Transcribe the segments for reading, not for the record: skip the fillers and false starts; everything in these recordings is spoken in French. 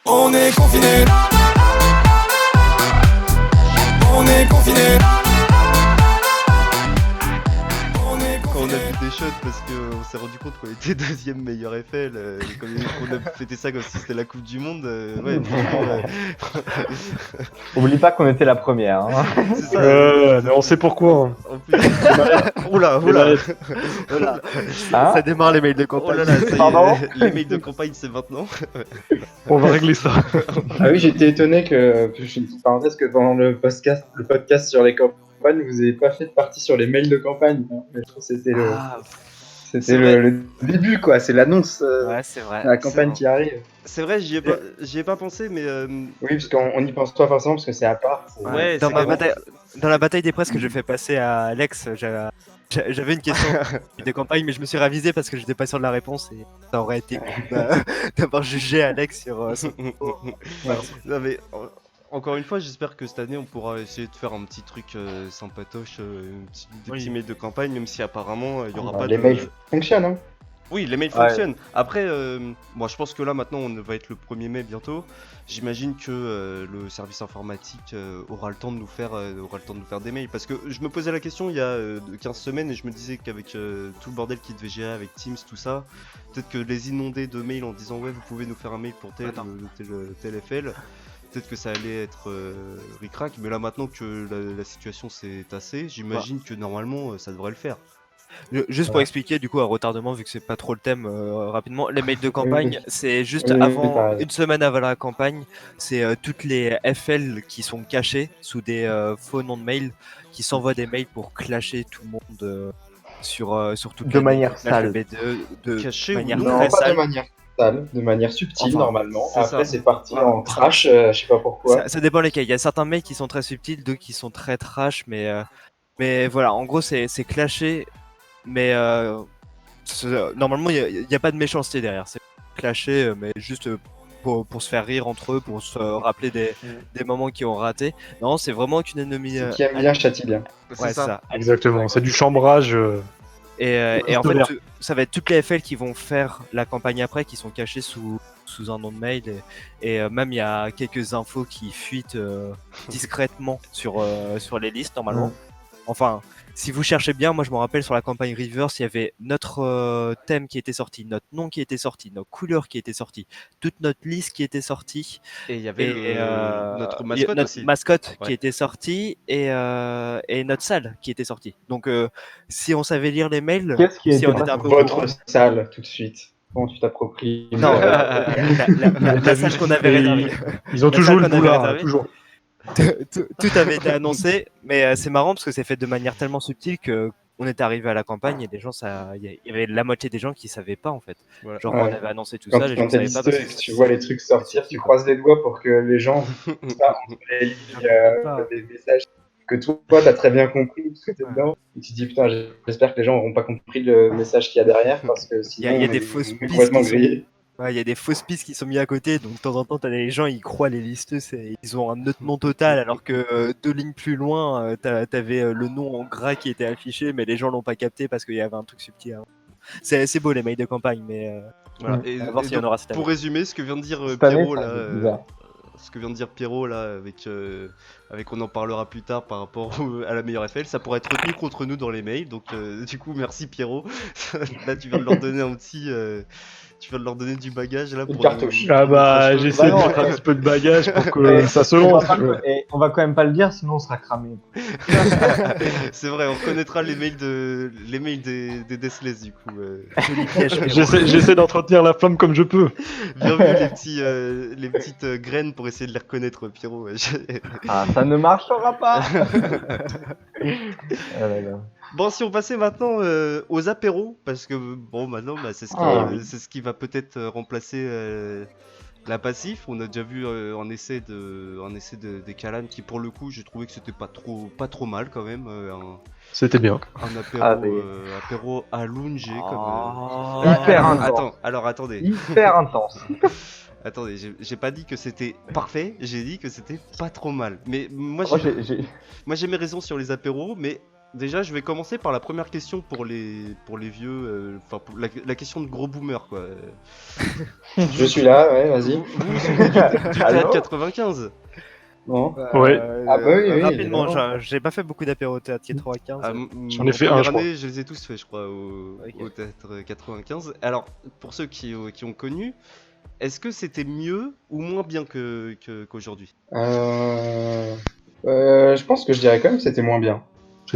On est confiné. On est confiné. Quand on a vu des shots parce qu'on s'est rendu compte qu'on était deuxième meilleur FL, comme on a fêté ça comme si c'était la Coupe du Monde, ouais, franchement, Oublie pas qu'on était la première. Hein. c'est ça. On sait pourquoi. En plus, oula. Hein Ça démarre les mails de Oh campagne. là là, ça y est, Pardon les mails de campagne c'est maintenant. On va régler ça. Ah oui, j'étais étonné que, je fais une petite parenthèse, que pendant le podcast sur les campagnes, vous n'avez pas fait de partie sur les mails de campagne. Hein. Mais je trouve que c'était C'est c'était vrai. le début, quoi. C'est l'annonce Ouais, c'est vrai. de la campagne qui arrive. C'est vrai, j'y ai pas pensé, mais Oui, parce qu'on n'y pense pas forcément, parce que c'est à part. c'est- Ouais, dans, c'est ma vraiment- dans la bataille des presses que je fais passer à Alex, j'avais une question de campagne, mais je me suis ravisé parce que j'étais pas sûr de la réponse et ça aurait été cool d'avoir jugé Alex sur son... Non, mais encore une fois, j'espère que cette année on pourra essayer de faire un petit truc sympatoche, des petits mails de campagne, même si apparemment il y aura pas les de. mails fonctionnent, hein. Oui, les mails Ouais. fonctionnent. Après, moi je pense que là maintenant on va être le 1er mai bientôt. J'imagine que le service informatique aura le temps de nous faire des mails. Parce que je me posais la question il y a 15 semaines et je me disais qu'avec tout le bordel qui devait gérer avec Teams, tout ça, peut-être que les inonder de mails en disant ouais vous pouvez nous faire un mail pour tel, Attends. tel FL, peut-être que ça allait être ric-rac. Mais là maintenant que la situation s'est tassée, j'imagine que normalement ça devrait le faire. Juste pour expliquer du coup à retardement vu que c'est pas trop le thème rapidement, les mails de campagne Oui. c'est juste Oui, avant t'as raison. une semaine avant la campagne, c'est toutes les FL qui sont cachées sous des faux noms de mail qui s'envoient des mails pour clasher tout le monde sur toute De l'année, manière qui clashent le sale. B2 de Caché ou manière non, Non, très pas de sale. manière sale, de manière subtile, Enfin, normalement. c'est Après, ça. c'est parti en trash, je sais pas pourquoi. Ça dépend lesquels. Il y a certains mails qui sont très subtils, d'autres qui sont très trash, mais voilà, en gros c'est clashé, mais normalement il y a pas de méchanceté derrière. C'est clashé, mais juste pour se faire rire entre eux, pour se rappeler des moments qui ont raté. Non, c'est vraiment qu'une ennemie. Qui aime bien châtie bien. Ouais, c'est ça. Exactement. C'est du chambrage. Et en fait, Tolère. ça va être toutes les FL qui vont faire la campagne après, qui sont cachées sous un nom de mail. Et même, il y a quelques infos qui fuitent discrètement sur les listes, normalement. Enfin, si vous cherchez bien, moi je me rappelle sur la campagne Reverse, il y avait notre thème qui était sorti, notre nom qui était sorti, nos couleurs qui étaient sorties, toute notre liste qui était sortie. Et il y avait Et notre il y a mascotte notre aussi. mascotte Ouais. qui était sortie et notre salle qui était sortie. Donc si on savait lire les mails, Qu'est-ce qui si était on pas était un peu au courant- Votre salle, tout de suite. Comment tu t'appropries Non, la salle qu'on avait réservée. Ils ont La toujours salle le qu'on avait boulard, réservée. toujours. Tout avait été annoncé, mais c'est marrant parce que c'est fait de manière tellement subtile que on était arrivé à la campagne et des gens, il y avait la moitié des gens qui savaient pas en fait. Voilà. Genre Ouais. on avait annoncé tout Quand, ça, les gens quand t'es savaient pas parce listeuse et que tu vois les trucs sortir, tu croises les doigts pour que les gens pas entre les lignes des messages que toi t'as très bien compris parce que t'es dedans. Et tu te dis putain, j'espère que les gens n'auront pas compris le message qu'il y a derrière parce que sinon il y a on des est- fausses on est pistes complètement qui sont- grillé. Ouais, il y a des fausses pistes qui sont mises à côté, donc de temps en temps, t'as des gens, ils croient les listeux, ils ont un autre nom total, alors que 2 lignes plus loin, t'avais le nom en gras qui était affiché, mais les gens l'ont pas capté parce qu'il y avait un truc subtil avant. C'est beau les mails de campagne, mais Voilà. Et, on va voir et s'il y en donc, aura cette année. pour résumer, ce que vient de dire Cette année, Pierrot ça là, va être bizarre. ce que vient de dire Pierrot là, avec on en parlera plus tard par rapport à la meilleure FL, ça pourrait être retenu contre nous dans les mails. Donc du coup, merci Pierrot. Là, tu viens de leur donner un petit, tu viens de leur donner du bagage là Une pour cartouche. Ah bah, j'essaie de Bah non. mettre un petit peu de bagage pour que Mais ça se on va lance. pas- et on va quand même pas le dire, sinon on sera cramé. C'est vrai, on reconnaîtra les mails des Deathless du coup. Joli piège, Pierrot. J'essaie d'entretenir la flamme comme je peux. Bien vu les petites graines pour essayer de les reconnaître, Pierrot. Ouais. Ah, ça ne marchera pas. Ah là là. Bon, si on passait maintenant aux apéros, parce que bon, maintenant, bah, c'est ce qui va peut-être remplacer la passif. On a déjà vu un essai des Calan qui, pour le coup, j'ai trouvé que c'était pas trop mal quand même. C'était bien. Un apéro, Ah, mais- apéro allongé comme. Oh. Hyper intense. Attends, alors attendez. Hyper intense. Attendez, j'ai pas dit que c'était parfait, j'ai dit que c'était pas trop mal. Mais moi Moi, j'ai mes raisons sur les apéros, mais Déjà, je vais commencer par la première question pour les vieux, enfin pour la question de gros boomer quoi. Je suis là, ouais, vas-y. Vous vous souvenez du Allô théâtre 95? Non. Ouais. Ah bah oui, oui, Rapidement, évidemment. j'ai pas fait beaucoup d'apéro théâtre 95. Ah, J'en ai en fait un, première je crois. année, je les ai tous faits, je crois, Ok. au théâtre 95. Alors, pour ceux qui ont connu, est-ce que c'était mieux ou moins bien qu'aujourd'hui? Je pense que je dirais quand même que c'était moins bien.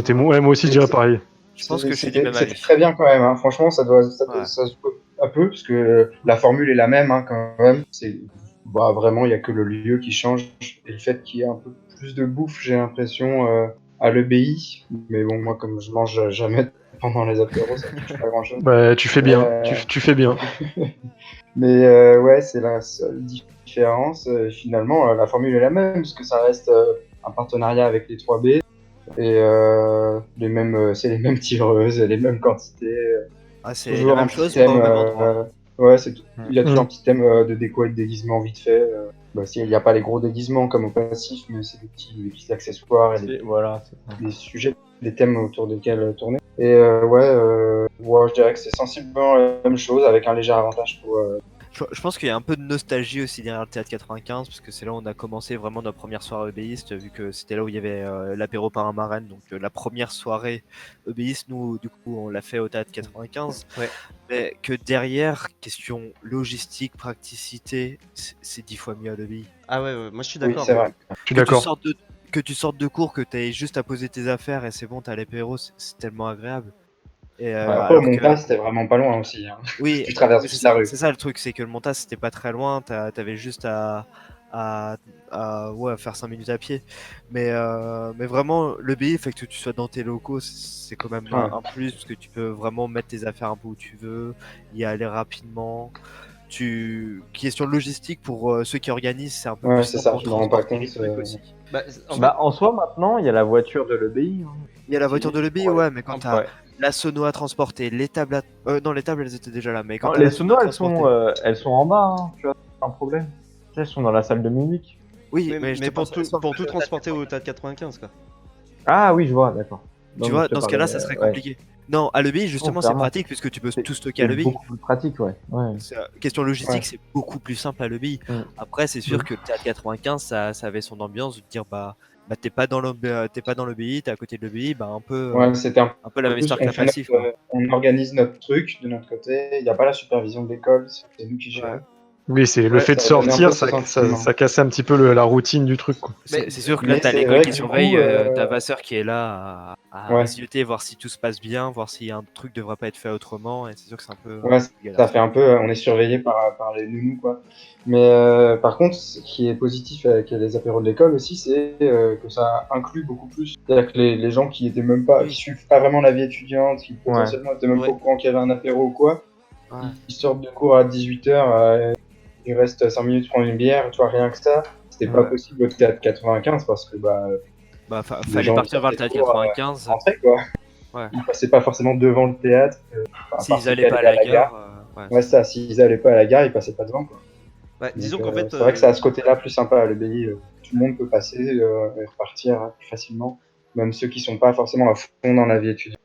Ouais, moi aussi, je dirais pareil. Je pense que je suis du même C'était avis. très bien quand même, hein. Franchement, Ouais. ça se peut un peu, parce que la formule est la même, hein, quand même. Bah, vraiment, il n'y a que le lieu qui change, et le fait qu'il y ait un peu plus de bouffe, j'ai l'impression, à l'EBI. Mais bon, moi, comme je mange jamais pendant les apéros, ça ne change pas grand-chose. Bah, tu fais bien. Euh, Tu fais bien. Mais ouais, c'est la seule différence. Finalement, la formule est la même, parce que ça reste un partenariat avec les 3B. Et c'est les mêmes tireuses, les mêmes quantités. Ah, c'est Toujours la un même petit chose, thème. pas au même endroit. Ouais, il y a toujours Mm. un petit thème de déco et de déguisement vite fait. Il n'y a pas les gros déguisements comme au passif, mais c'est des petits accessoires et Voilà, c'est ça. des sujets, des thèmes autour desquels tourner. Et ouais, je dirais que c'est sensiblement la même chose avec un léger avantage pour. Je pense qu'il y a un peu de nostalgie aussi derrière le théâtre 95, parce que c'est là où on a commencé vraiment notre première soirée ébéiste, vu que c'était là où il y avait l'apéro par un marraine, donc la première soirée ébéiste, nous, du coup, on l'a fait au théâtre 95. Ouais. Mais que derrière, question logistique, praticité, c'est 10 fois mieux à l'EBI. Ah ouais, moi je suis Oui, d'accord. c'est vrai. Je suis Que tu d'accord. sortes de cours, que tu aies juste à poser tes affaires et c'est bon, t'as l'apéro, c'est tellement agréable. Et Après, au alors que montage, c'était vraiment pas loin aussi, hein. oui, Tu traverses oui, juste la rue. c'est ça le truc, c'est que le montage c'était pas très loin, t'avais juste à, ouais, à faire 5 minutes à pied. Mais vraiment, le BI fait que tu sois dans tes locaux, c'est quand même Ouais. un plus, parce que tu peux vraiment mettre tes affaires un peu où tu veux, y aller rapidement. Question logistique pour ceux qui organisent, c'est un peu Ouais, plus c'est simple ça, pour je me rends pas transporter les compte. trucs aussi. Bah, en fait, Bah, en soi, maintenant, il y a la voiture de l'EBI. Hein. Il y a la voiture de l'EBI, ouais, mais quand t'as Ouais. la sono à transporter, les tables non, les tables elles étaient déjà là, mais quand Non, t'as les la sono sonos, à transporter. elles sont en bas, hein, tu vois, c'est un problème. Tu sais, elles sont dans la salle de musique. Oui, mais je te mais pour pense à ça, tout le transporter théâtre au théâtre 95 quoi. Ah oui, je vois, d'accord. Non, Tu mais vois, je te dans ce parlais, cas-là, ça serait ouais. compliqué. Non, à l'EBI, justement, c'est clairement. pratique puisque tu peux tout stocker à C'est l'EBI. beaucoup plus pratique, ouais. Ouais. Question logistique, Ouais. c'est beaucoup plus simple à l'EBI. Mm. Après, c'est sûr que le théâtre 95, ça avait son ambiance de dire t'es pas dans l'EBI, t'es à côté de l'EBI, bah Ouais, c'était un un peu la peu même plus, histoire que on la fait Passif, quoi. on organise notre truc de notre côté. Il n'y a pas la supervision de l'école, c'est nous qui gérons. Oui, c'est le Ouais, fait de Ça a donné un peu sortir, ce sentiment. ça cassait un petit peu la routine du truc, quoi. Mais- C'est sûr que là, Mais t'as c'est l'école vrai qui que du surveille, coup, t'as Vasseur qui est là à ouais. zioter, voir si tout se passe bien, voir si un truc devrait pas être fait autrement, et c'est sûr que c'est un peu Ouais, galère. ça fait un peu, on est surveillé par les nounous, quoi. Mais par contre, ce qui est positif avec les apéros de l'école aussi, c'est que ça inclut beaucoup plus. C'est-à-dire que les gens qui étaient même pas, Oui. qui suivent pas vraiment la vie étudiante, qui potentiellement étaient même Ouais. pas au courant qu'il y avait un apéro ou quoi, Ouais. ils sortent de cours à 18h, ils restent 5 minutes prendre une bière, tu vois, rien que ça. C'était pas Ouais. possible au théâtre 95 parce que les Fallait gens partir vers le sortaient de théâtre cours, 95. rentraient, quoi. Ouais. Ils passaient pas forcément devant le théâtre, à part S'ils ceux qui allaient pas à allaient la gare, ouais. Ouais, ça, s'ils allaient pas à la gare, ils passaient pas devant, quoi. Ouais, disons Donc, qu'en fait, c'est vrai que c'est à ce côté-là plus sympa à l'EBI. Tout le monde peut passer et repartir plus facilement, même ceux qui sont pas forcément à fond dans la vie étudiante.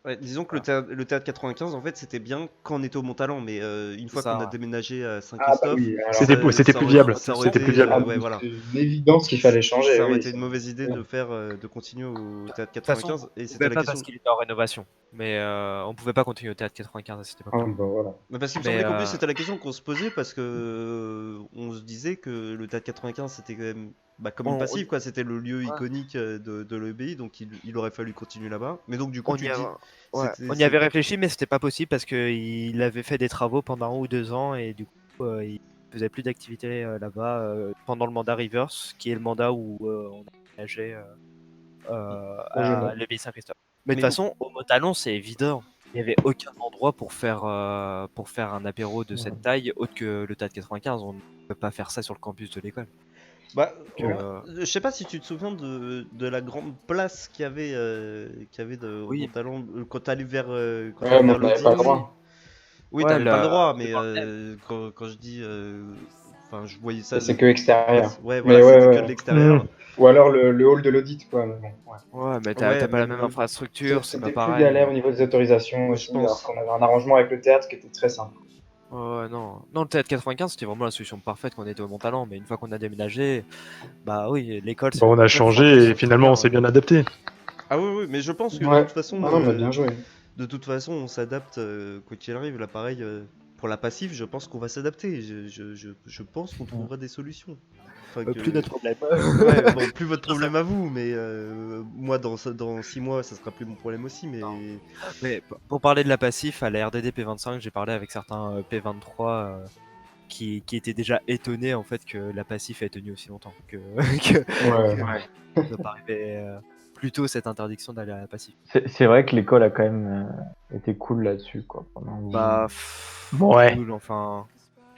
ouais, disons que le théâtre 95 en fait c'était bien quand on était au Mont-Talent, mais une fois ça, qu'on a ouais. déménagé à Ah bah Saint-Christophe, oui, alors, C'était ça plus aurait- viable. ça aurait C'était été, plus viable. ouais, voilà. c'est une évidence qu'il fallait changer. Ça aurait oui, été une mauvaise idée oui. de de continuer au théâtre De toute façon, 95 et on c'était pouvait la pas question. parce qu'il était en rénovation. Mais on pouvait pas continuer au théâtre 95 à cette Ah, époque-là. bah, voilà. Mais parce qu'il me Mais, semblait qu'en plus c'était la question qu'on se posait parce que on se disait que le théâtre 95 c'était quand même comme une passive quoi, c'était le lieu iconique de l'EBI donc il aurait fallu continuer là-bas. Mais donc du coup On tu y, te dis on y avait réfléchi, mais c'était pas possible parce qu'il avait fait des travaux pendant 1 ou 2 ans et du coup, il faisait plus d'activité là-bas pendant le mandat Rivers, qui est le mandat où on a aménagé à l'EBI Saint-Christophe. Mais de Mais toute façon, au Mont-Talon, c'est évident. Il n'y avait aucun endroit pour faire un apéro de cette taille autre que le théâtre 95. On ne peut pas faire ça sur le campus de l'école. Bah, Donc, je sais pas si tu te souviens de la grande place qu'il y avait, au Oui. Mont-Talon quand t'allais vers, quand Ouais, t'allais mais vers on n'avait pas le l'Odile. droit. Oui, Ouais, t'avais pas le droit, mais devant quand je dis, enfin, je voyais ça. C'est que extérieur. Ouais, Mais voilà, ouais, c'était que de ouais. l'extérieur. Ou alors le hall de l'audit, quoi. Mais bon, ouais. Ouais, mais Ouais, t'as pas la même mais- infrastructure, c'est pas C'était plus pareil. galère au niveau des autorisations Ouais, aussi, je pense. alors qu'on avait un arrangement avec le théâtre qui était très simple. Ouais, non. Non, le théâtre 95, c'était vraiment la solution parfaite quand on était au Mont-Talent, mais une fois qu'on a déménagé, bah oui, l'école, c'est Bon, on a l'école, changé franchement, et c'est finalement on très s'est bien, bien adapté. Ah oui, mais je pense que Ouais. de toute façon, Ah non, mais bien joué. de toute façon, on s'adapte quoi qu'il arrive. Là, pareil, pour la passive, je pense qu'on va s'adapter. Je pense qu'on trouvera des solutions. Enfin, Plus notre problème. Ouais, bon, plus votre problème à vous, mais moi, dans 6 mois, ça sera plus mon problème aussi. Mais Mais pour parler de la passif, à la RDD P25, j'ai parlé avec certains P23 qui étaient déjà étonnés en fait que la passif ait tenu aussi longtemps. Ouais. Ça doit pas arriver plus tôt cette interdiction d'aller à la passif. C'est vrai que l'école a quand même été cool là-dessus, quoi. Pendant... Bah, Ouais. cool, enfin,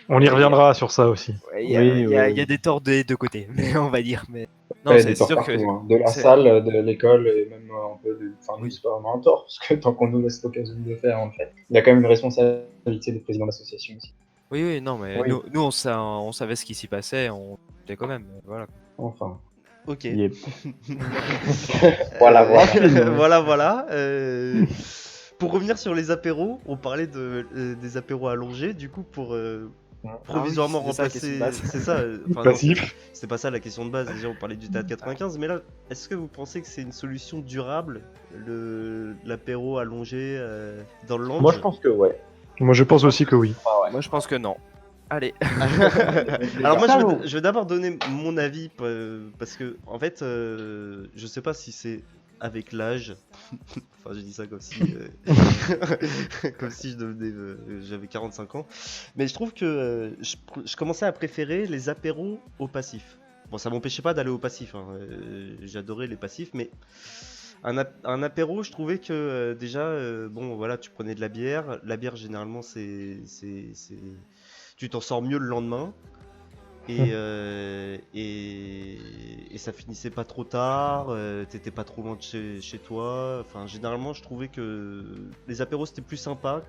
On y reviendra sur ça aussi. il y, a- Oui, il y a- oui. il y a des torts des deux côtés, mais on va dire. Mais non, Ouais, c'est des torts sûr partout, que hein. De la c'est- salle, de l'école et même un peu de. Enfin, nous, c'est pas vraiment un tort, parce que tant qu'on nous laisse l'occasion de le faire, en fait. Il y a quand même une responsabilité des présidents d'association aussi. oui, non, mais Oui. nous on savait ce qui s'y passait, on était quand même. Voilà. Enfin. ok. Yep. Voilà, voilà. Voilà. Pour revenir sur les apéros, on parlait des apéros allongés. Du coup, pour provisoirement Ah oui, c'est ça la question remplacer. de base. C'est ça. Enfin, non, Passif. c'est pas ça la question de base. Déjà, on parlait du théâtre 95, mais là, est-ce que vous pensez que c'est une solution durable, l'apéro allongé dans le lounge? Moi, je pense que ouais. Moi je pense aussi que oui. Moi je pense que non. Allez. Alors moi, Salaud. je vais d'abord donner mon avis parce que en fait, je sais pas si c'est avec l'âge. Enfin, je dis ça comme si, comme si j'avais 45 ans. Mais je trouve que je commençais à préférer les apéros au passif. Bon, ça m'empêchait pas d'aller au passif, hein. J'adorais les passifs, mais un apéro, je trouvais que déjà, bon, voilà, tu prenais de la bière. La bière, généralement, tu t'en sors mieux le lendemain. Et ça finissait pas trop tard, t'étais pas trop loin de chez toi. Enfin, généralement, je trouvais que les apéros c'était plus sympa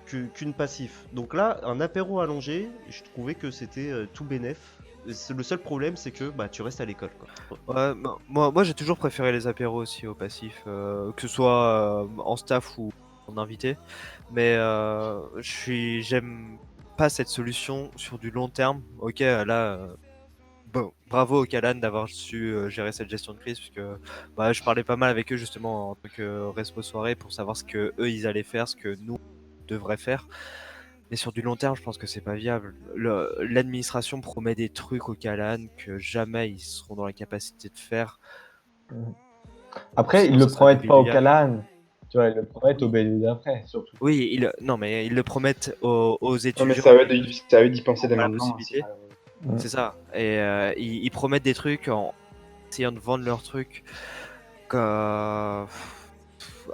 qu'une passif. Donc là, un apéro allongé, je trouvais que c'était tout bénef. Le seul problème, c'est que bah, tu restes à l'école, quoi. Ouais, moi j'ai toujours préféré les apéros aussi au passif, que ce soit en staff ou en invité. Mais j'aime pas cette solution sur du long terme. Ok, là, bon, bravo au Calan d'avoir su gérer cette gestion de crise, puisque bah, je parlais pas mal avec eux justement en tant que respo soirée pour savoir ce que eux ils allaient faire, ce que nous on devrait faire. Mais sur du long terme, je pense que c'est pas viable. L'administration promet des trucs au Calan que jamais ils seront dans la capacité de faire. Après, Sinon, ils le ça sera promettent des pas au BDA. Calan. Tu vois, ils le promettent au BD d'après, surtout. Oui, non, mais ils le promettent aux étudiants. Non, mais c'est à eux d'y penser dès Pas la maintenant. possibilité. Ouais. C'est ça. Et ils promettent des trucs en essayant de vendre leurs trucs.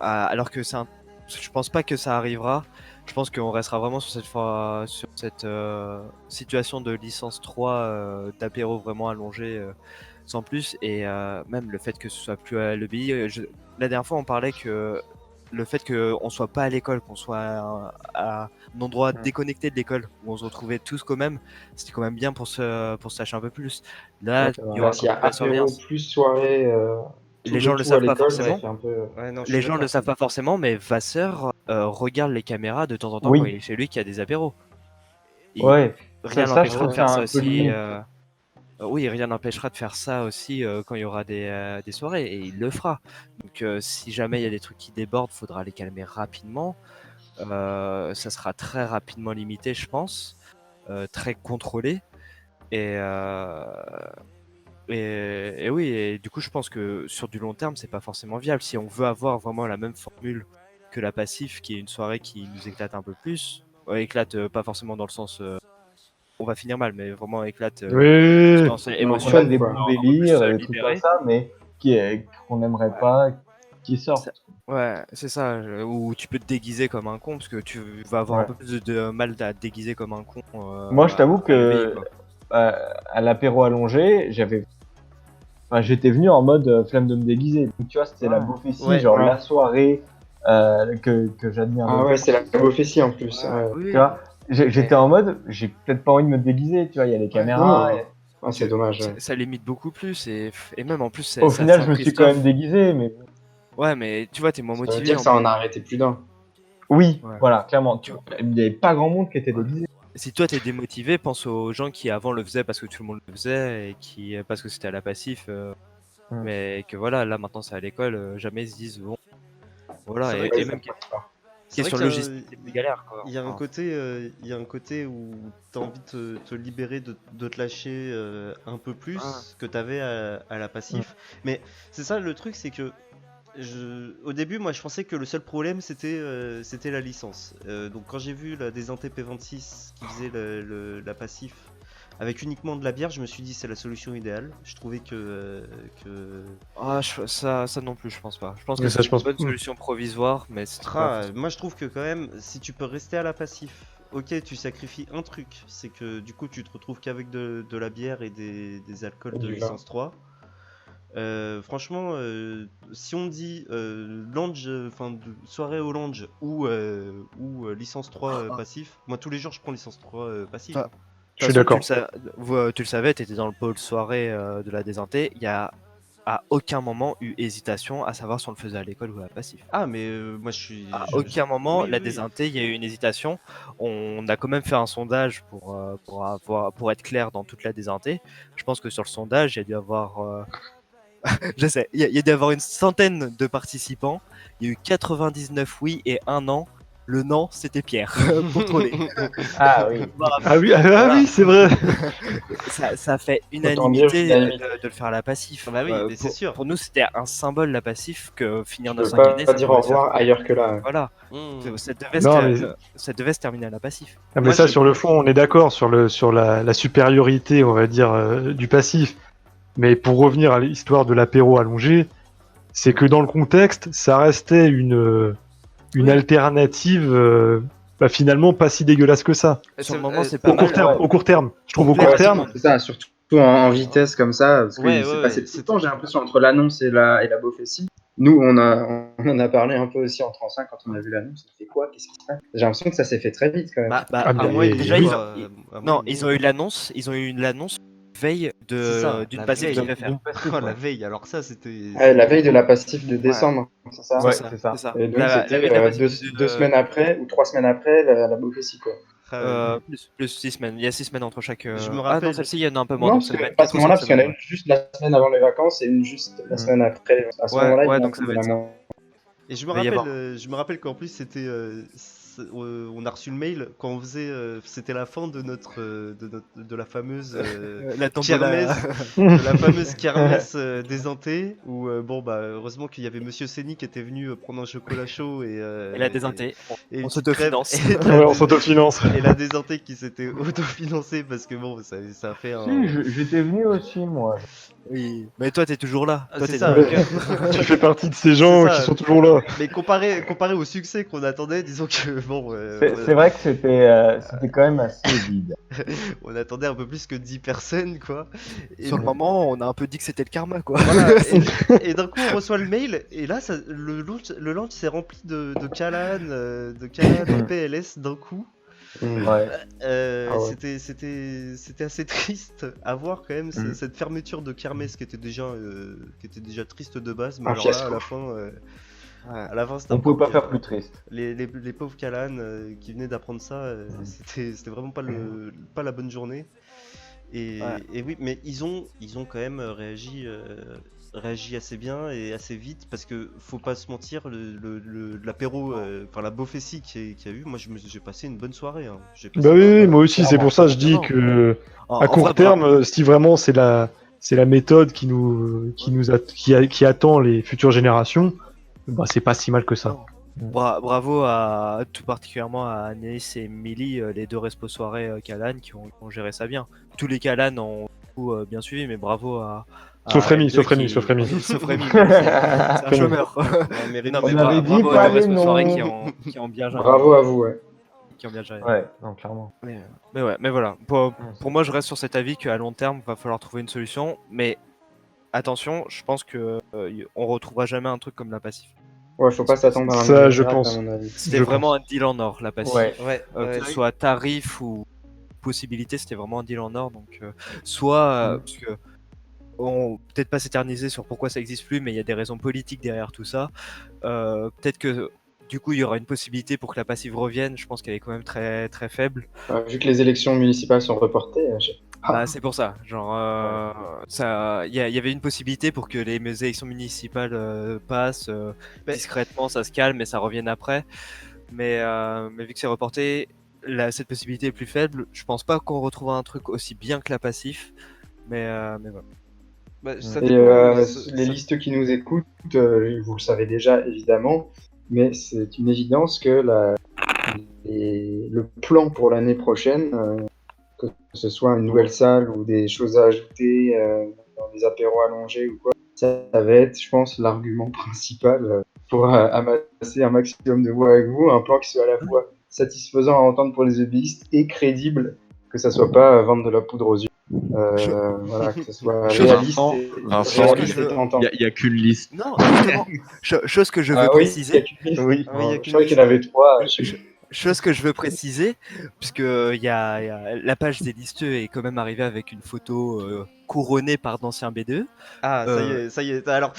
Alors que je pense pas que ça arrivera. Je pense qu'on restera vraiment sur cette situation de licence 3 d'apéro vraiment allongé sans plus. Et même le fait que ce soit plus à l'EBI. La dernière fois, on parlait que le fait qu'on soit pas à l'école, qu'on soit à un endroit déconnecté de l'école, où on se retrouvait tous quand même, c'était quand même bien pour se lâcher un peu plus. Là, Ouais, c'est vrai. il y aura Là, s'il y a quand même la apéro surveillance. plus soirée, tout Les gens le tout à savent pas l'école, ça forcément. fait un peu. Ouais, non, je suis Les gens d'accord. le savent pas forcément, mais Vasseur regarde les caméras de temps en temps Oui. quand il est chez lui qu'il y a des apéros. Ouais. Rien Ça, je n'empêchera trouve de que faire c'est ça un peu aussi. limite. Oui, rien n'empêchera de faire ça aussi quand il y aura des soirées, et il le fera. Donc si jamais il y a des trucs qui débordent, faudra les calmer rapidement. Ça sera très rapidement limité, je pense, très contrôlé. Et oui, et du coup, je pense que sur du long terme, c'est pas forcément viable. Si on veut avoir vraiment la même formule que la passif, qui est une soirée qui nous éclate un peu plus, éclate pas forcément dans le sens on va finir mal, mais vraiment éclate Oui. dans ses Ouais, émotions. On a des quoi. bons Un peu plus, délires, des trucs libéré. comme ça, mais qu'on n'aimerait pas qui sortent. Ouais, c'est ça, où tu peux te déguiser comme un con, parce que tu vas avoir un Ouais. peu plus de mal à te déguiser comme un con. Moi, je t'avoue à l'EBI, que quoi. à l'apéro allongé, j'étais venu en mode flemme de me déguiser. Donc, tu vois, c'était la prophétie, Ouais. genre Ouais. la soirée que j'admire. Ah le ouais, plus. c'est la prophétie en plus. Ouais. Oui, Tu vois, j'étais en mode, j'ai peut-être pas envie de me déguiser, tu vois, il y a les caméras. Non. et Ah, c'est dommage. Ouais. Ça limite beaucoup plus et même en plus, Au ça final, sent je me suis Christophe. quand même déguisé, mais Ouais, mais tu vois, t'es moins Ça veut motivé. dire que ça en a arrêté plus d'un. oui, Ouais. voilà, clairement. Il n'y avait pas grand monde qui était déguisé. Si toi t'es démotivé, pense aux gens qui avant le faisaient parce que tout le monde le faisait et qui parce que c'était à la passif. Mais que voilà, là maintenant c'est à l'école, jamais ils se disent bon, voilà, C'est vrai et que- même C'est question vrai qu'il y a- logistique, c'est des galères quoi. Il y a un Enfin, côté, il y a un côté où t'as envie de te libérer, de te lâcher un peu plus Ah. que t'avais à la passif. Mais c'est ça le truc, c'est que au début, moi, je pensais que le seul problème c'était la licence. Donc quand j'ai vu la Désinté P26 qui faisait la passif avec uniquement de la bière, je me suis dit c'est la solution idéale. Je trouvais que ça non plus, je pense pas. Je pense Mais que ça, c'est je une pense- bonne solution provisoire, mais c'est pas. moi je trouve que quand même, si tu peux rester à la passif, ok, tu sacrifies un truc, c'est que du coup tu te retrouves qu'avec de la bière et des alcools Et de du vin. licence 3. Franchement, si on dit lounge, enfin soirée au lounge ou licence 3 passif, moi tous les jours je prends licence 3 passif. Ah. Je suis d'accord. Tu le savais, t'étais dans le pôle soirée de la désinté. Il y a à aucun moment eu hésitation à savoir si on le faisait à l'école ou à la passif. Ah mais moi je suis... À je- aucun moment, oui, la oui. désinté, il y a eu une hésitation. On a quand même fait un sondage pour être clair dans toute la désinté. Je pense que sur le sondage, il y a dû avoir... je sais, il y a dû avoir une centaine de participants. Il y a eu 99 oui et 1 non. Le non, c'était Pierre, pour troller. Ah oui. Ah oui, c'est vrai. Ça fait Autant dire unanimité unanimité. de le faire à la passif. Bah oui, mais c'est pour, sûr. Pour nous, c'était un symbole la passif que finir Je notre peux 5 pas année. ça dire au devait se faire. revoir ailleurs que là. Voilà, Mmh. ça devait se terminer à la passif. Ah, mais Moi, ça, je- sur le fond, on est d'accord sur la supériorité, on va dire, du passif. Mais pour revenir à l'histoire de l'apéro allongé, c'est que dans le contexte, ça restait une Oui. alternative, finalement pas si dégueulasse que ça. Sur le C'est- moment, c'est pas Au court mal. terme, ouais. au court terme. Je trouve au Ouais, court ouais, terme. C'est ça, surtout en vitesse comme ça, parce que Ouais, c'est ouais, passé ouais, tout le temps, j'ai l'impression, entre l'annonce et la Beaufessie. Nous, on en a parlé un peu aussi en 35 quand on a vu l'annonce. On fait quoi? Qu'est-ce qui se passe? J'ai l'impression que ça s'est fait très vite quand même. Bah, Ah, mais à moins déjà, ils ils ont- ont- à moins Non, ils ils ont eu l'annonce. Ils ont eu l'annonce veille C'est ça, d'une la passif veille. qu'ils devaient faire. Oh, la veille, alors ça c'était... Ouais, la veille de la passif de décembre, c'est ça? Ouais, C'est c'est ça. c'est ça. Et donc La c'était veille de la passif deux semaines après ou 3 semaines après la Beaufessie, quoi. plus 6 semaines. Il y a 6 semaines entre chaque. Je me Ah non, rappelle- celle-ci, il y en a un peu moins. Non, donc parce ça devait que être pas à ce 4 ou moment-là, 5 parce qu'il y en a semaines. une juste la semaine avant les vacances et une juste la semaine après. À ce Ouais, moment-là, ouais, il y en a donc ça va il y en a être ça. moins. Et je Va y avoir. me rappelle qu'en plus c'était, on a reçu le mail quand on faisait, c'était la fin de la fameuse La tombola. kermesse, de la fameuse kermesse des Intés, où bon bah heureusement qu'il y avait Monsieur Séni qui était venu prendre un chocolat chaud Et la désinté. et une On petite crêpe, s'autofinance. et Ouais, on s'autofinance. et la désinté qui s'était autofinancée parce que bon ça a fait un... Si, j'étais venu aussi, moi. Oui. Mais toi, t'es toujours là. Ah, Toi, c'est t'es ça, dans le ouais. cœur. Tu fais partie de ces gens C'est ça. qui sont toujours là. Mais comparé au succès qu'on attendait, disons que bon C'est vrai que c'était quand même assez vide. on attendait un peu plus que 10 personnes quoi. Et Sur le moment, on a un peu dit que c'était le karma, quoi. voilà, et d'un coup on reçoit le mail et là le launch s'est rempli de Kalan, de PLS d'un coup. Ouais. Ah ouais. C'était assez triste à voir quand même Mm. cette fermeture de kermesse qui était déjà triste de base, mais Un alors là fiasco. à la fin c'était On pouvait pas encore pire. faire plus triste. Les pauvres Kalan qui venaient d'apprendre ça, c'était vraiment pas la bonne journée. Et oui, mais ils ont quand même réagi assez bien et assez vite parce que faut pas se mentir, l'apéro, enfin la Beaufessie qu'il y a eu, moi j'ai passé une bonne soirée. Hein. J'ai passé Bah oui, une- moi aussi, c'est pour ça que je dis Non. que En à court vrai, terme, si vraiment c'est la méthode qui attend les futures générations, bah c'est pas si mal que ça. Bravo à tout particulièrement à Anaïs et Milly, les deux respo soirées Kalan qui ont géré ça bien. Tous les Kalan ont bien suivi, mais bravo à Sauf Rémi, L2 sauf Rémi, qui- sauf Rémi. Sauf Rémi, c'est un chômeur. Ouais, mais Rémi, Non, On mais avait dit bravo pas aux deux les respo noms. soirées qui ont bien géré. Bravo à vous, ouais. Qui ont bien géré. Ouais, non, clairement. Mais voilà. Pour moi, je reste sur cet avis qu'à long terme, va falloir trouver une solution. Mais attention, je pense que on retrouvera jamais un truc comme la passif. Ouais, faut pas s'attendre à un Ça, nouvel je miracle, pense. à mon avis. C'était Je vraiment un deal en or, la passif. Ouais. Ouais, Que ce soit tarif ou possibilité, c'était vraiment un deal en or. Donc, soit, parce que on peut-être pas s'éterniser sur pourquoi ça existe plus, mais il y a des raisons politiques derrière tout ça. Peut-être que du coup, il y aura une possibilité pour que la passive revienne. Je pense qu'elle est quand même très très faible. Vu que les élections municipales sont reportées, Bah, c'est pour ça. Genre, il y avait une possibilité pour que les élections municipales passent Mais- discrètement, ça se calme et ça revienne après. Mais vu que c'est reporté, cette possibilité est plus faible. Je pense pas qu'on retrouve un truc aussi bien que la passif. Mais voilà. Bah, ça et dépend, les listes qui nous écoutent, vous le savez déjà évidemment, mais c'est une évidence que le plan pour l'année prochaine, que ce soit une nouvelle salle ou des choses à ajouter dans des apéros allongés ou quoi, ça va être, je pense, l'argument principal pour amasser un maximum de voix avec vous, un plan qui soit à la fois satisfaisant à entendre pour les EBistes et crédible, que ça soit pas vendre de la poudre aux yeux. Voilà, que ce soit réaliste Vincent, et tentant. il n'y a qu'une liste. Non, justement, chose que je veux Ah oui, préciser. Oui. Ah oui, il y a Je qu'une croyais qu'il y en avait trois. Chose que je veux préciser, puisque il y a la page des listeux est quand même arrivée avec une photo couronnée par d'anciens B2. Ah, ça y est. Alors,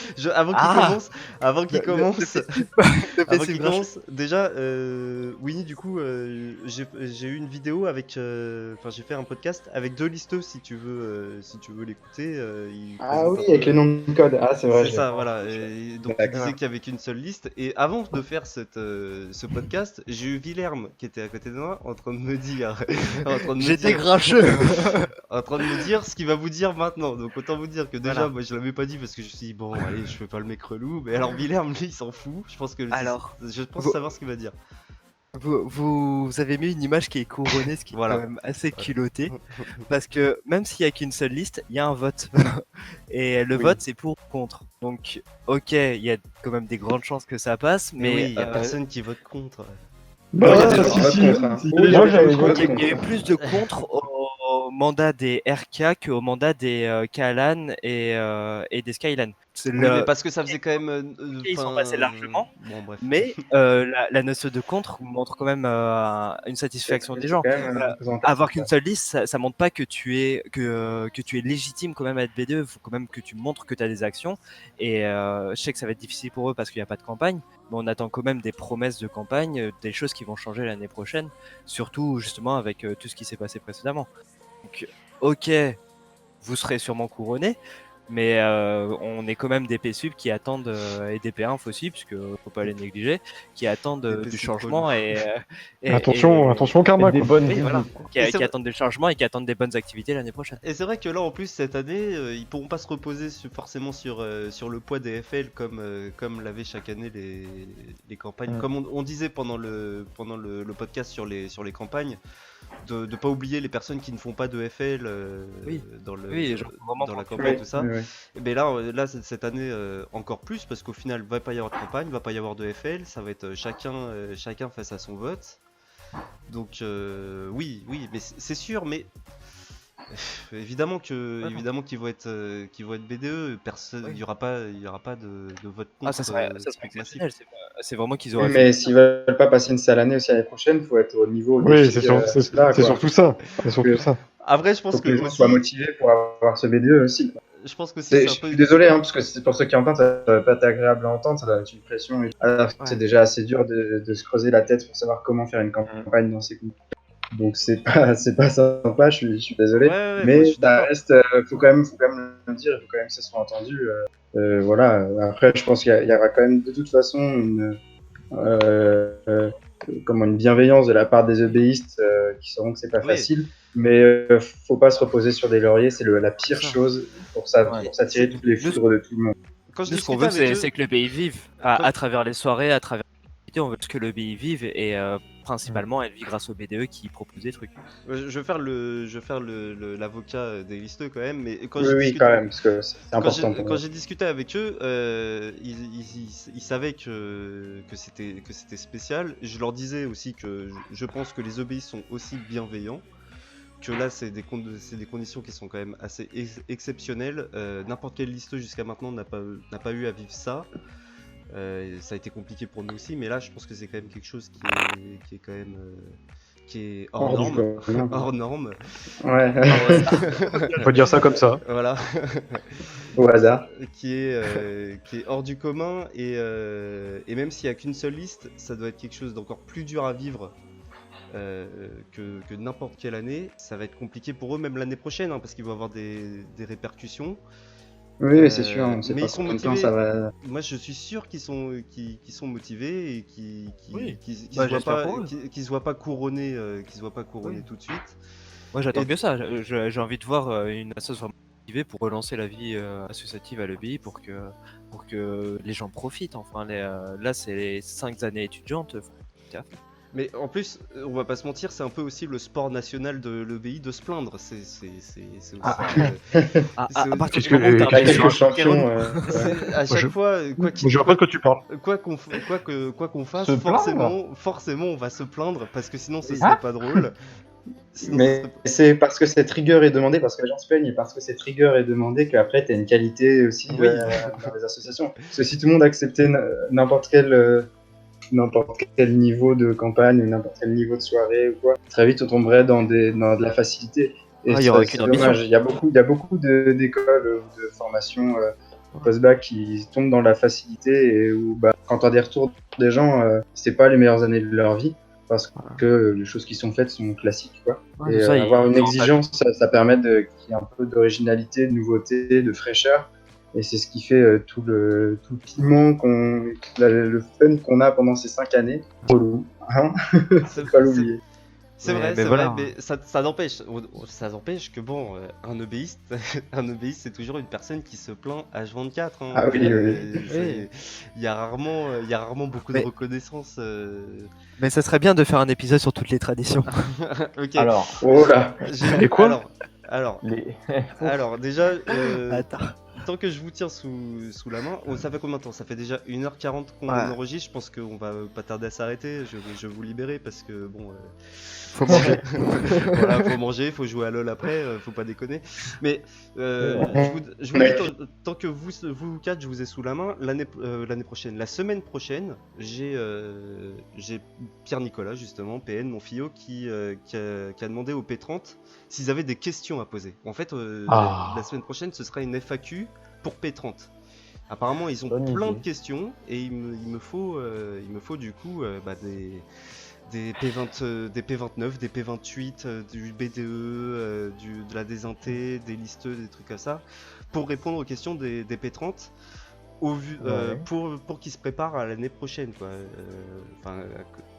avant qu'il commence, déjà, Winnie, du coup, j'ai eu une vidéo avec, enfin, j'ai fait un podcast avec 2 listeux, si tu veux l'écouter. Il Ah présente oui, un avec peu- les noms de code. Ah, c'est vrai. C'est je ça, l'ai- voilà. Et donc, il D'accord. disait qu'il y avait qu'une seule liste. Et avant de faire ce podcast, j'ai eu Villerme qui était à côté de moi en train de me dire, J'étais grincheux. en train de me dire ce qu'il va vous dire maintenant. Donc autant vous dire que déjà, Voilà. moi je l'avais pas dit parce que je me suis dit bon, allez, je fais pas le mec relou. Mais alors Villerme, lui, il s'en fout. Je pense Alors, je pense vous- savoir ce qu'il va dire. Vous avez mis une image qui est couronnée, ce qui Voilà. est quand même assez culotté. Parce que même s'il y a qu'une seule liste, il y a un vote. Et le Oui. vote, c'est pour ou contre. Donc, ok, il y a quand même des grandes chances que ça passe, Mais oui, mais il y a personne qui vote contre. Bah, il y a des si, votes si, contre, hein. si. Oui, Moi, il y j'avais avait voté des il y a eu plus de contre au mandat des RK qu'au mandat des Kalan et des Skyline. C'est Oui, le- mais parce que ça faisait quand même. Ils sont enfin, passés largement. Bon, bref. Mais la notion de contre montre quand même une satisfaction des gens. C'est quand même représentatif, Avoir quoi. qu'une seule liste, ça montre pas que tu es légitime quand même à être B2. Il faut quand même que tu montres que tu as des actions. Et je sais que ça va être difficile pour eux parce qu'il n'y a pas de campagne, mais on attend quand même des promesses de campagne, des choses qui vont changer l'année prochaine, surtout justement avec tout ce qui s'est passé précédemment. Donc, ok, vous serez sûrement couronné, mais on est quand même des P-Sub qui attendent, et des P-Inf aussi, puisque faut pas les négliger, qui attendent Des du P-Sub changement Attention, attention au karma, Des quoi. bonnes Oui, idées. voilà. Qui Et c'est vrai- attendent des changements et qui attendent des bonnes activités l'année prochaine. Et c'est vrai que là, en plus, cette année, ils pourront pas se reposer forcément sur le poids des FL comme l'avaient chaque année les campagnes. Mm. Comme on disait pendant le podcast sur les campagnes, de pas oublier les personnes qui ne font pas de FL Oui. dans le Oui, les gens vraiment dans la tranquilles. campagne, Oui, tout ça. oui, oui. Et ben là cette année encore plus parce qu'au final, va pas y avoir de campagne, va pas y avoir de FL, ça va être chacun face à son vote. Donc oui, mais c'est sûr, mais évidemment qu'ils vont être BDE, personne, Oui. il y aura pas de vote contre. Ah, ça serait contre massif. exceptionnel. C'est vraiment qu'ils Oui, auraient mais s'ils veulent pas passer une sale année aussi l'année prochaine, il faut être au niveau Oui, défi, c'est là, quoi. surtout ça. C'est surtout ça. Après, je pense Faut que les gens aussi, soient motivés pour avoir ce BDE aussi, quoi. je pense que Je c'est un peu suis désolé, hein, parce que c'est pour ceux qui entendent, ça va pas être agréable à entendre, ça va être une pression. Alors, Ouais. c'est déjà assez dur de se creuser la tête pour savoir comment faire une campagne dans ces conditions. Donc c'est pas sympa, je suis désolé. Ouais, moi, je mais suis ça d'accord. reste, faut quand même le dire, il faut quand même que ça soit entendu. Voilà. Après, je pense qu'il y aura quand même de toute façon une bienveillance de la part des EBistes qui sauront que c'est pas Oui. facile. Mais faut pas se reposer sur des lauriers, c'est la pire Ça. chose pour Ouais. s'attirer toutes les foudres de tout le monde. Quand je Nous, ce qu'on discutais veut, avec eux, c'est que le pays vive à travers les soirées, à travers les activités. On veut que le pays vive et principalement, elle vit grâce au BDE qui propose des trucs. je vais faire l'avocat des listeux quand même, mais quand Oui, j'ai oui, discuté, quand même, parce que c'est important. pour quand moi. j'ai discuté avec eux, ils savaient que c'était spécial. Je leur disais aussi que je pense que les obéis sont aussi bienveillants. Que là, c'est des conditions qui sont quand même assez exceptionnelles. N'importe quel listeux jusqu'à maintenant n'a pas eu à vivre ça. Ça a été compliqué pour nous aussi, mais là, je pense que c'est quand même quelque chose qui est quand même qui est Hors hors du norme. commun. Hors norme. Ouais, On peut dire ça comme ça. Voilà. au hasard. qui est hors du commun et même s'il n'y a qu'une seule liste, ça doit être quelque chose d'encore plus dur à vivre que n'importe quelle année. Ça va être compliqué pour eux même l'année prochaine hein, parce qu'ils vont avoir des répercussions. Oui, c'est sûr, on sait mais pas ils sont combien de temps motivés. ça va. Moi je suis sûr qu'ils sont motivés et Oui. qu'ils Bah, se voient j'espère pas pour eux. qu'ils se voient pas couronnés Oui. tout de suite. Moi, j'attends Et- que ça. J'ai envie de voir une association motivée pour relancer la vie associative à l'EBI pour que les gens profitent. Enfin, là, c'est les 5 années étudiantes. Mais en plus, on va pas se mentir, c'est un peu aussi le sport national de l'EBI de se plaindre. C'est aussi. À partir Qu'est-ce du moment où que- t'as un Avec mec sur un quelques champions. À chaque je- fois, Moi, je vois pas de quoi tu parles. quoi qu'on fasse, Se plaindre forcément, on va se plaindre parce que sinon, ce Oui. serait pas drôle. Sinon, ce Mais serait- c'est parce que cette rigueur est demandée, parce que les gens se plaignent, et parce que cette rigueur est demandée qu'après, tu as une qualité aussi Oui. dans les associations. Parce que si tout le monde acceptait n'importe quel niveau de campagne ou n'importe quel niveau de soirée ou quoi, très vite on tomberait dans de la facilité. Et Ah, il y aurait c'est aucune ambition. dommage. Il y a beaucoup d'écoles ou de formations post-bac qui tombent dans la facilité et où quand tu as des retours des gens, c'est pas les meilleures années de leur vie parce que les choses qui sont faites sont classiques. Quoi. Ouais, Et ça, avoir une ils- exigence, ça permet qu'il y ait un peu d'originalité, de nouveauté, de fraîcheur. Et c'est ce qui fait tout le piment, le fun qu'on a pendant ces 5 années. Relou, hein. c'est- Faut pas c'est- l'oublier. C'est Mais- vrai, mais c'est voilà. vrai, mais ça n'empêche que bon, un EBiste, un EBiste, c'est toujours une personne qui se plaint H24. Hein. Ah oui, oui. Il y a rarement beaucoup de Mais- reconnaissance. Mais ça serait bien de faire un épisode sur toutes les traditions. Ok. Alors, Oh là. J'ai- Et quoi alors, les... alors, déjà, Attends. tant que je vous tiens sous la main, ça fait combien de temps? Ça fait déjà 1h40 qu'on Ouais. enregistre. Je pense qu'on va pas tarder à s'arrêter. Je vais vous libérer parce que bon. Faut manger. Voilà, faut manger, faut jouer à LoL après, faut pas déconner. Mais je vous dis, tant que vous quatre, je vous ai sous la main, l'année prochaine, la semaine prochaine, j'ai Pierre Nicolas, justement, PN, mon fillot, qui a demandé au P30 s'ils avaient des questions à poser. En fait, la semaine prochaine, ce sera une FAQ pour P30. Apparemment, ils ont Bonne plein idée. de questions et il me faut du coup des P20, des P29, des P28, du BDE, de la désinté, des listeux, des trucs comme ça, pour répondre aux questions des P30, Ouais. pour qu'ils se préparent à l'année prochaine, quoi.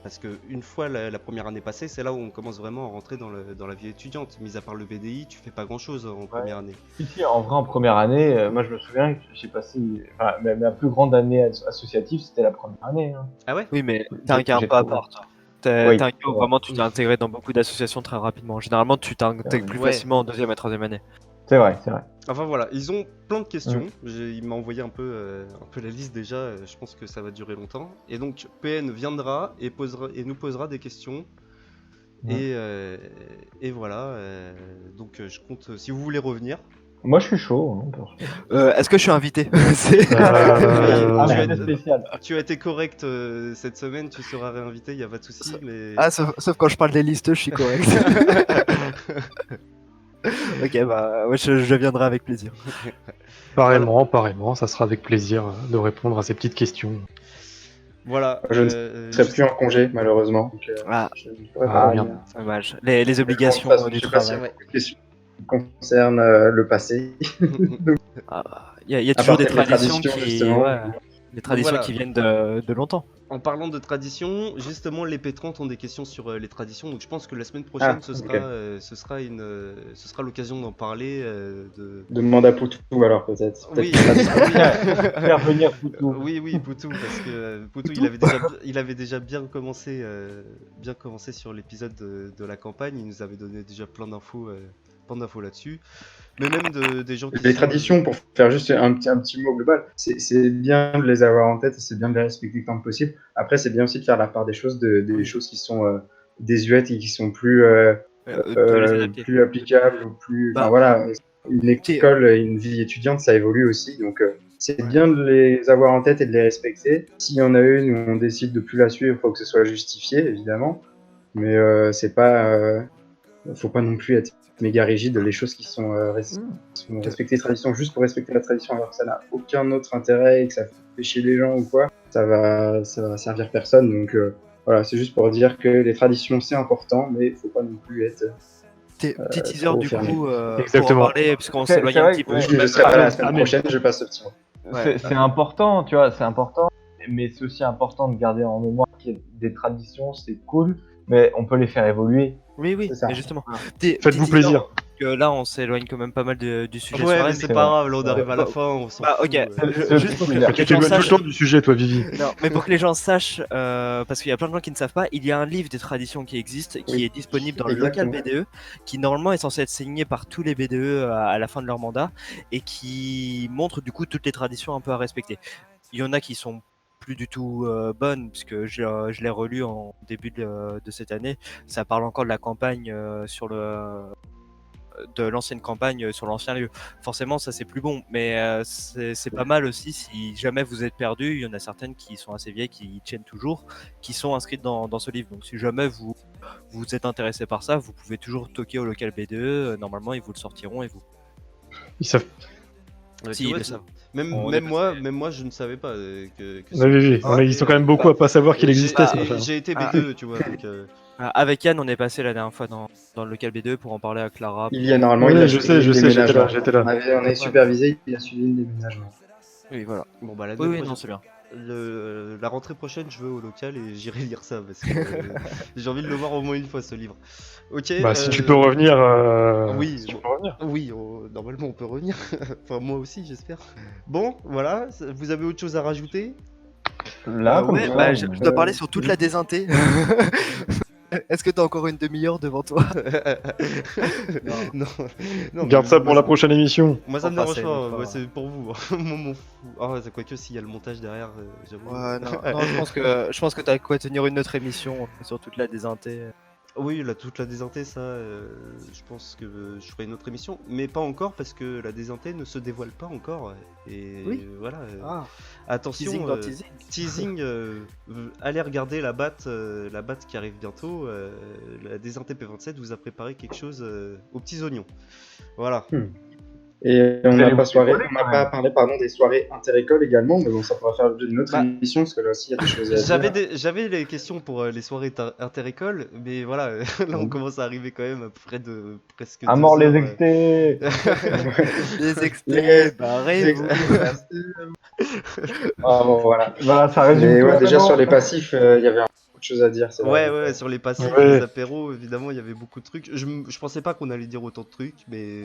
Parce que une fois la première année passée, c'est là où on commence vraiment à rentrer dans la vie étudiante. Mis à part le BDI, tu fais pas grand chose en première année. Si, en vrai, en première année, moi je me souviens que j'ai passé. Enfin, ma plus grande année associative, c'était la première année. Hein. Ah ouais? Oui, mais t'as un cas un J'ai peu à trouvé. part, toi. T'as Oui, un cas où ouais. vraiment tu t'es intégré dans beaucoup d'associations très rapidement. Généralement, tu t'intègres plus Ouais. facilement en deuxième et troisième année. C'est vrai, c'est vrai. Enfin voilà, ils ont plein de questions. Il m'a envoyé un peu la liste déjà. Je pense que ça va durer longtemps. Et donc PN viendra et nous posera des questions. Ouais. Et voilà. Donc je compte. Si vous voulez revenir, Moi je suis chaud. Hein, Est-ce que je suis invité? Ah, tu, mais as, c'est spécial. tu as été correct cette semaine. Tu seras réinvité. Il y a pas de souci. Mais Ah, sauf quand je parle des listes, je suis correct. Ok, bah ouais, je viendrai avec plaisir. Pareillement, ça sera avec plaisir de répondre à ces petites questions. voilà. Je ne serai plus en congé, malheureusement. Donc, Ah, je ne pourrai Ah, pas merde. venir. c'est dommage. Les obligations De toute façon, du je sais pas s'il y travail. a beaucoup de questions qui concernent le passé. Il y a À toujours part des les traditions traditions, qui, justement. ouais, des traditions Voilà. qui viennent de longtemps. En parlant de tradition, justement, les P30 ont des questions sur les traditions, donc je pense que la semaine prochaine, ce sera l'occasion d'en parler. Demande à Poutou alors peut-être. Oui, Faire venir Poutou. oui, Poutou, parce que Poutou, il avait déjà bien commencé sur l'épisode de la campagne. Il nous avait donné déjà plein d'infos là-dessus. Mais même des gens qui Les sont- traditions, pour faire juste un petit mot global, c'est bien de les avoir en tête et c'est bien de les respecter le temps possible. Après, c'est bien aussi de faire la part des choses, des choses qui sont désuètes et qui sont plus, De les adapter. plus applicables ou plus. Bah, Enfin voilà, une école, une vie étudiante, ça évolue aussi. Donc c'est bien de les avoir en tête et de les respecter. S'il y en a une où on décide de plus la suivre, il faut que ce soit justifié, évidemment. Mais c'est pas, faut pas non plus être méga rigide. Les choses qui sont, sont respecter les traditions juste pour respecter la tradition, alors que ça n'a aucun autre intérêt et que ça fait chier les gens ou quoi, ça va servir personne. Donc voilà, c'est juste pour dire que les traditions c'est important, mais faut pas non plus être. Petit teaser trop du fermé. coup, pour Exactement. en parler, puisqu'on C'est s'éloigne un vrai petit que- peu. ouais, Je serai pas là la semaine mais- prochaine, je passe ce petit mot. C'est important, tu vois, c'est important, mais c'est aussi important de garder en mémoire qu'il y a des traditions, c'est cool, mais on peut les faire évoluer. Oui, oui, C'est ça. mais justement. Faites-vous plaisir. Que là, on s'éloigne quand même pas mal du sujet. Ouais, soirée, mais c'est pas grave, là on arrive à la Bah, fin, on s'en bah, fout. ok. Juste pour que Tu les Tu gens t'éloignes tout le sachent. temps du sujet, toi, Vivi. Non, mais pour que les gens sachent, parce qu'il y a plein de gens qui ne savent pas, il y a un livre des traditions qui existe, qui Oui, est disponible dans le local BDE, qui normalement est censé être signé par tous les BDE à la fin de leur mandat, et qui montre du coup toutes les traditions un peu à respecter. Il y en a qui sont plus du tout bonnes, puisque je l'ai relu en début de cette année. Ça parle encore de la campagne de l'ancienne campagne sur l'ancien lieu. Forcément, ça c'est plus bon, mais c'est pas mal aussi si jamais vous êtes perdu. Il y en a certaines qui sont assez vieilles, qui tiennent toujours, qui sont inscrites dans ce livre. Donc si jamais vous êtes intéressé par ça, vous pouvez toujours toquer au local BDE. Normalement, ils vous le sortiront et vous. Ils savent. Ouais, Si, tu vois, ils le savent. Même, On même, est moi, même moi, je ne savais pas que Ouais, Vivi. Ah, Ils sont quand même beaucoup à pas savoir qu'il J'ai- existait, ce et machin. J'ai été Ah. B2, tu vois, donc Avec Yann, on est passé la dernière fois dans le local BDE pour en parler à Clara. Il y a normalement, Oui, il a je suivi sais, le j'étais là, déménagement. On est supervisé, il a suivi le déménagement. Oui, voilà. bon bah la Oui, oui, prochaine- non, c'est bien. la rentrée prochaine, je vais au local et j'irai lire ça parce que j'ai envie de le voir au moins une fois ce livre. Ok. Bah, si tu peux revenir. Oui, si tu bon. peux revenir. Oui, normalement on peut revenir. Enfin moi aussi j'espère. Bon, voilà. Vous avez autre chose à rajouter? Là, comme Ouais, ça, bah, on je peut- dois parler sur toute la désinté. Est-ce que t'as encore une demi-heure devant toi? non. Non, Garde mais ça pour moi, la prochaine émission. Moi ça me Enfin, dérange c'est pas, une fois. moi c'est pour vous. Moi m'en fous. Ah, c'est quoique s'il y a le montage derrière, j'avoue. Ouais, non, je pense que t'as quoi tenir une autre émission sur toute la désinté. Oui, toute la désinté, ça, je pense que je ferai une autre émission, mais pas encore parce que la désinté ne se dévoile pas encore. Et Oui. voilà, Ah, attention, teasing dans teasing. teasing, allez regarder la batte qui arrive bientôt. La désinté P27 vous a préparé quelque chose aux petits oignons. Voilà. Et on Vous n'a allez pas vous soirée, dévoiler, on n'a quand pas même. parlé des soirées inter-écoles également, mais bon, ça pourra faire l'objet d'une autre Bah, émission, parce que là aussi, il y a des choses à dire. J'avais les questions pour les soirées inter-écoles, mais voilà, là on commence à arriver quand même à près de presque À 2 mort les heures, extés. Les Les- extraits, barrez-vous. Ah, bon, voilà. Voilà, ça résume Mais tout. ouais, déjà vraiment. sur les passifs, il y avait beaucoup de choses à dire. c'est Ouais, vrai. ouais, sur les passifs, Ouais. les apéros, évidemment, il y avait beaucoup de trucs. Je pensais pas qu'on allait dire autant de trucs, mais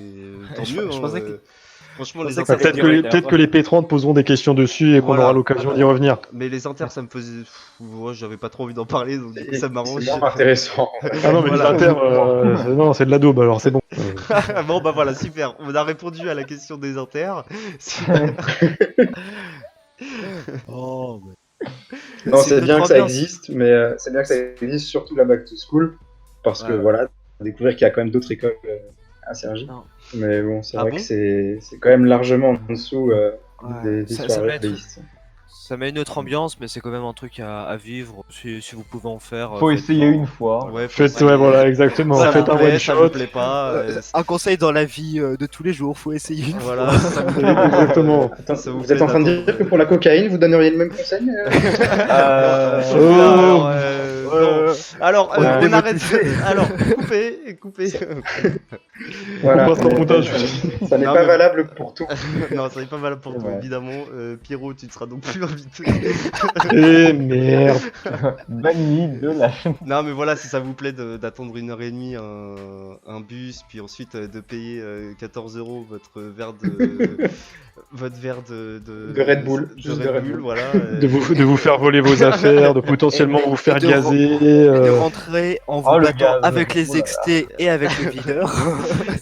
tant Je- mieux. je hein, pensais que- Franchement, je les pensais que ça inter, allait Peut-être durer que, une heure. peut-être que les P30 poseront des questions dessus et qu'on Voilà. aura l'occasion d'y revenir. mais les inter, ça me faisait. Ouais, j'avais pas trop envie d'en parler, donc du coup, ça C'est m'arrange. moins intéressant. Ah non, mais Voilà. les inter, non, c'est de la daube, alors c'est bon. Bon, bah voilà, super. On a répondu à la question des inter. Oh, Non, c'est une bien autre que ça ambiance. existe, mais c'est bien que ça existe, surtout la back to school, parce que Ouais. voilà, découvrir qu'il y a quand même d'autres écoles à Cergy. Non. Mais bon, c'est Ah vrai bon que c'est quand même largement en dessous Ouais, des ça va soirées être- béistes. Ça met une autre ambiance, mais c'est quand même un truc à vivre. Si vous pouvez en faire. Faut faites-le. essayer une fois. Ouais, faut Faites, essayer. ouais, voilà, exactement. Ça Faites vous un plaît, one ça vous shot. plaît pas. Un conseil dans la vie de tous les jours, faut essayer une fois. Voilà, ça vous plaît. Exactement. Attends, Ça vous vous êtes plaît en train de d'attendre. dire que pour la cocaïne, vous donneriez le même conseil Alors, on est on arrête. démotivé. Alors, coupez. Voilà. On passe au montage. Ça n'est Non, pas mais- valable pour tout. Non, ça n'est pas valable pour toi, Ouais. évidemment. Pierrot, tu ne seras donc plus invité. Et merde. Banni de la. Non, mais voilà, si ça vous plaît d'attendre 1h30 un bus, puis ensuite de payer 14 € votre verre De Red Bull, de juste de Red Red Bull, Bull. voilà. De vous faire voler vos affaires, de potentiellement vous faire de gazer. Et de rentrer en vous Oh, le battant gaz. avec les Oh là là. extés et avec le videur.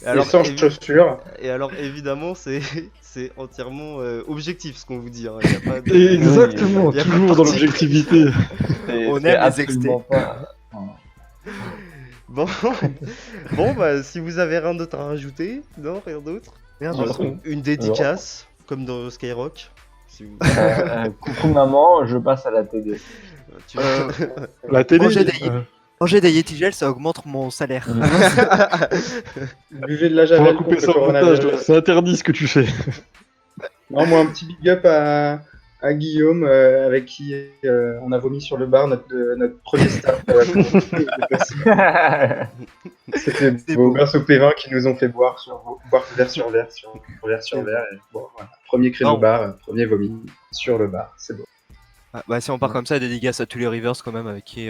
Alors, sans chaussures. Et alors, évidemment, c'est entièrement objectif ce qu'on vous dit. Hein. Il y a pas de- Exactement, Il y a pas toujours de dans parti. l'objectivité. On C'est aime les absolument pas. Bon, bah, si vous avez rien d'autre à rajouter, non, rien d'autre. Rien Ah, d'autre. Une dédicace, comme dans Skyrock. Si vous... Coucou maman, je passe à la TD. tu- La télé. Projet des- Manger des Yeti Gel, ça augmente mon salaire. Buvez de la On va javel couper contre ça le au montage, toi. coronavirus. C'est interdit ce que tu fais. Non, moi, un petit big up à Guillaume, avec qui on a vomi sur le bar notre premier staff. C'était C'est vos beau. grâce au P20 qui nous ont fait boire verre sur verre, verre sur verre. Et bon, voilà. Premier créneau Non. bar, premier vomi sur le bar, c'est beau. Ah, bah, si on part comme ça, dédicace à tous les Rivers quand même avec qui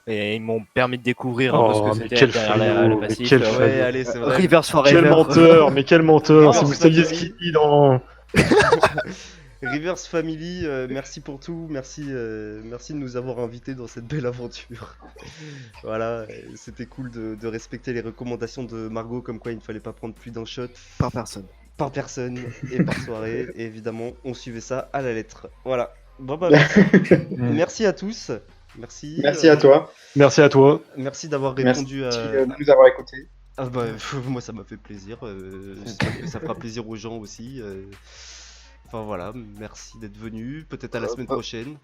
et ils m'ont permis de découvrir un peu ce Oh, que mais c'était quel derrière faillot, le mais passif. quel Ouais, faillot. allez, c'est vrai. Rivers Forever. Quel menteur, mais quel menteur. Non, Si vous c'est saviez pas ce fini. qu'il dit dans. Rivers Family, merci pour tout, merci de nous avoir invités dans cette belle aventure. Voilà, c'était cool de respecter les recommandations de Margot, comme quoi il ne fallait pas prendre plus d'un shot Par personne. par personne et par soirée. Et évidemment, on suivait ça à la lettre. Voilà. Bon bah merci, merci à tous. Merci. Merci à toi. Merci à toi. Merci d'avoir Merci répondu à. de nous avoir écoutés. Ah bah, moi ça m'a fait plaisir. J'espère que ça fera plaisir aux gens aussi. Enfin voilà, merci d'être venu. Peut-être à la semaine prochaine.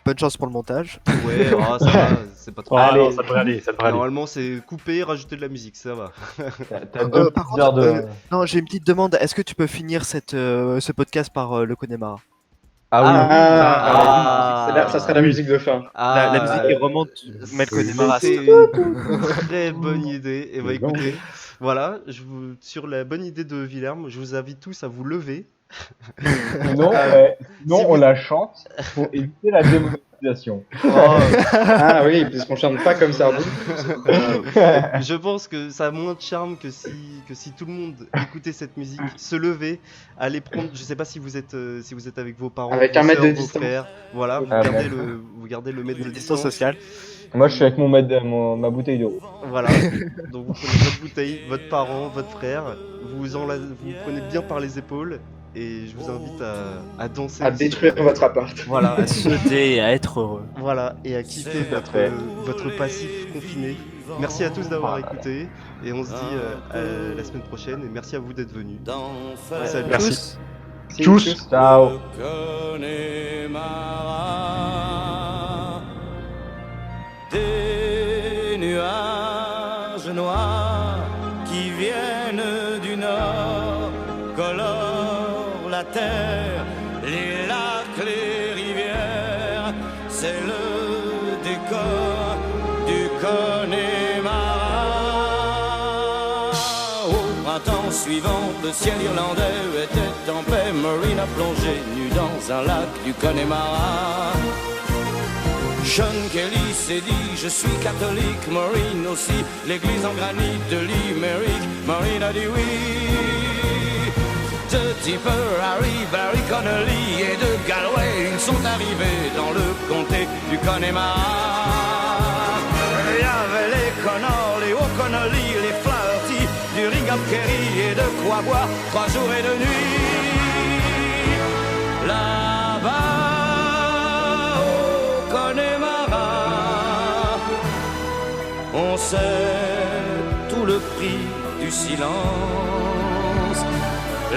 Bonne chance pour le montage. Ouais, ça va, c'est pas trop. Ah Allez. non, ça devrait aller, ça devrait aller. Normalement, c'est couper, rajouter de la musique, ça va. T'as 2 par petites heures contre, de. Non, j'ai une petite demande. Est-ce que tu peux finir ce podcast par le Connemara? Ah oui. Ça sera la musique de fin. La musique qui remonte, mais le Connemara. C'est une très bonne idée. Et bah écoutez, voilà, sur la bonne idée de Villerme, je vous invite tous à vous lever. Non, non, Si on vous- la chante pour éviter la démonétisation. Ah oui, puisqu'on chante pas comme Sardou. Je pense que ça a moins de charme que si tout le monde écoutait cette musique, se lever, aller prendre. Je sais pas si vous êtes avec vos parents, Avec vos un mètre sœurs, de vos distance. frères. Voilà, vous Ah, gardez bon. vous gardez le mètre de Distance distance. sociale. Moi, je suis avec ma bouteille d'eau. Voilà. Donc vous prenez votre bouteille, votre parent, votre frère, vous prenez bien par les épaules et je vous invite à danser. À aussi. détruire votre appart. Voilà, À sauter et à être heureux. voilà, et à kiffer Parfait. votre passif confiné. Merci à tous d'avoir écouté et on se dit à la semaine prochaine et merci à vous d'être venus. Salut. Merci. Si, Tchuss. Ciao. Connemara. Des nuages noirs qui viennent du nord colorent la terre, les lacs, les rivières. C'est le décor du Connemara. Au printemps suivant, le ciel irlandais était en paix. Maureen a plongé nue dans un lac du Connemara. Sean Kelly s'est dit je suis catholique, Maureen aussi, l'église en granit de Limerick, Maureen a dit oui. De Tipper, Harry, Barry Connolly et de Galway, ils sont arrivés dans le comté du Connemara. Il y avait les Connors, les O'Connolly, les Flaherty, du Ringham Kerry et de quoi boire 3 jours et 2 nuits. Là-bas on sait tout le prix du silence.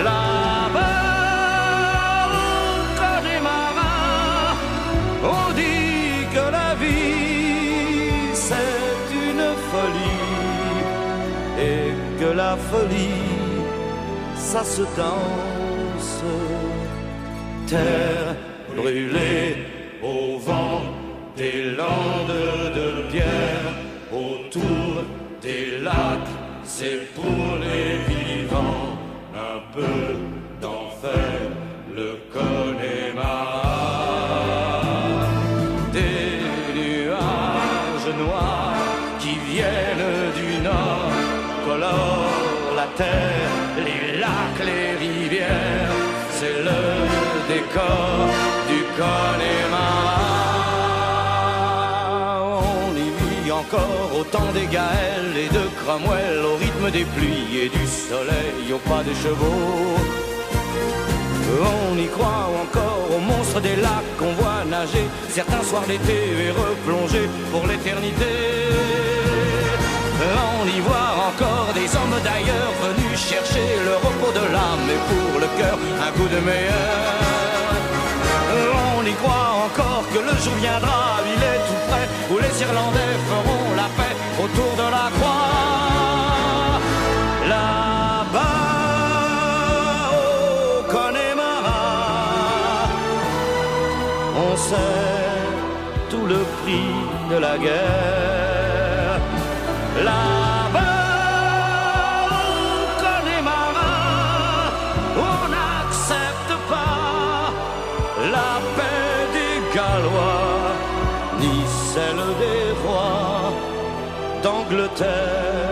Là-bas, au Connemara, on dit que la vie c'est une folie et que la folie ça se danse. Terre brûlée au vent des landes de pierre. Autour des lacs, c'est pour les vivants, un peu d'enfer, le Connemara. Des nuages noirs qui viennent du nord, colorent la terre, les lacs, les rivières, c'est le décor du Connemara. Encore au temps des Gaëls et de Cromwell, au rythme des pluies et du soleil, au pas des chevaux. On y croit encore aux monstres des lacs qu'on voit nager certains soirs d'été et replonger pour l'éternité. On y voit encore des hommes d'ailleurs venus chercher le repos de l'âme et pour le cœur un coup de meilleur. On y croit encore que le jour viendra, il est tout près, où les Irlandais feront la paix autour de la croix. Là-bas au Connemara, on sait tout le prix de la guerre. Là-bas au Connemara, on n'accepte pas la paix des Gallois, ni celle des rois d'Angleterre.